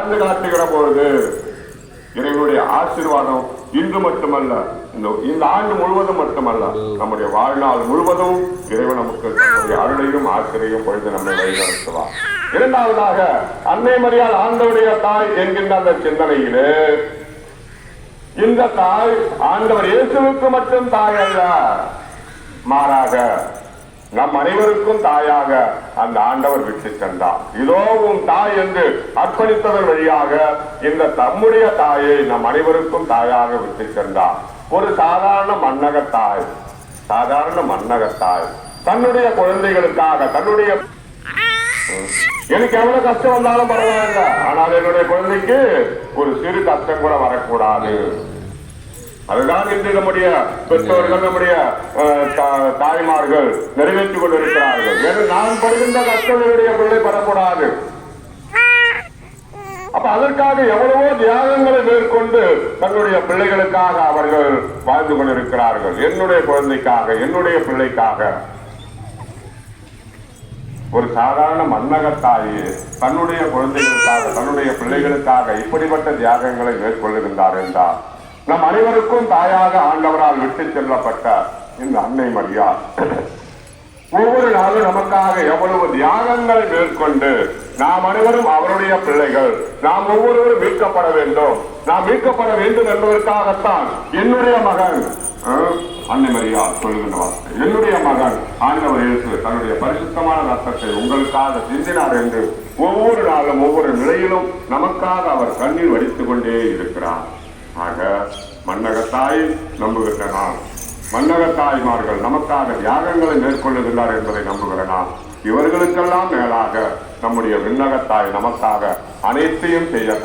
வாழ்ந்து காட்டுகிற பொழுது இறைவனுடைய ஆசீர்வாதம் இன்று மட்டுமல்ல, இந்த ஆண்டு முழுவதும் மட்டுமல்ல, நம்முடைய வாழ்நாள் முழுவதும் இறைவன் நமக்கு அருளையும் ஆசிரியையும் பொழுது நம்மை வழிநடத்துவார். இரண்டாவதாக, அன்னை மரியாள் ஆண்டவருடைய தாய் என்கின்ற அந்த சிந்தனையிலே இந்த தாய் ஆண்டவர் இயேசுவுக்கு மட்டும் தாய் அல்ல, மாறாக நம் அனைவருக்கும் தாயாக அந்த ஆண்டவர் விட்டு சென்றார். இதோ உன் தாய் என்று அர்ப்பணித்ததன் வழியாக இந்த தம்முடைய தாயை நம் அனைவருக்கும் தாயாக விட்டு சென்றார். ஒரு சாதாரண மன்னகத்தாய், தன்னுடைய குழந்தைகளுக்காக, தன்னுடைய எனக்கு எவ்வளவு கஷ்டம் வந்தாலும் பரவாயில்ல, ஆனால் என்னுடைய குழந்தைக்கு ஒரு சிறு கஷ்டம் கூட வரக்கூடாது. அதுதான் இன்று நம்முடைய பெற்றோர்கள், நம்முடைய தாய்மார்கள் நிறைவேற்றிக் கொண்டிருக்கிறார்கள். நான் படுகின்ற கஷ்டம் என்னுடைய பிள்ளை படக்கூடாது. அப்ப அதற்காக எவ்வளவோ தியாகங்களை மேற்கொண்டு தன்னுடைய பிள்ளைகளுக்காக அவர்கள் வாழ்ந்து கொண்டிருக்கிறார்கள். என்னுடைய குழந்தைக்காக, என்னுடைய பிள்ளைக்காக. ஒரு சாதாரண மன்னகத்தாயே தன்னுடைய குழந்தைகளுக்காக, தன்னுடைய பிள்ளைகளுக்காக இப்படிப்பட்ட தியாகங்களை மேற்கொள்ளுகின்றார் என்றார். நம் அனைவருக்கும் தாயாக ஆண்டவரால் விட்டு செல்லப்பட்ட இந்த அன்னை மரியாள் ஒவ்வொரு நாளும் நமக்காக எவ்வளவு தியாகங்களை மேற்கொண்டு நாம் அனைவரும் அவருடைய பிள்ளைகள், நாம் ஒவ்வொருவரும் மீட்கப்பட வேண்டும், நாம் மீட்கப்பட வேண்டும் என்பதற்காகத்தான் என்னுடைய மகன் அன்னை மரியாள் சொல்லுகின்ற வார்த்தை, என்னுடைய மகன் ஆண்டவர் இயேசு தன்னுடைய பரிசுத்தமான ரத்தத்தை உங்களுக்காக சிந்தினார் என்று ஒவ்வொரு நாளும் ஒவ்வொரு நிலையிலும் நமக்காக அவர் கண்ணீர் வடித்துக் கொண்டே இருக்கிறார். ஆக மன்னகத்தாய் நம்புகின்ற நான், மன்னகத்தாய்மார்கள் நமக்காக தியாகங்களை மேற்கொள்ளுகின்றார் என்பதை நம்புகிற நான், இவர்களுக்கெல்லாம் மேலாக நம்முடைய விண்ணகத்தாய் நமக்காக அனைத்தையும் செய்ய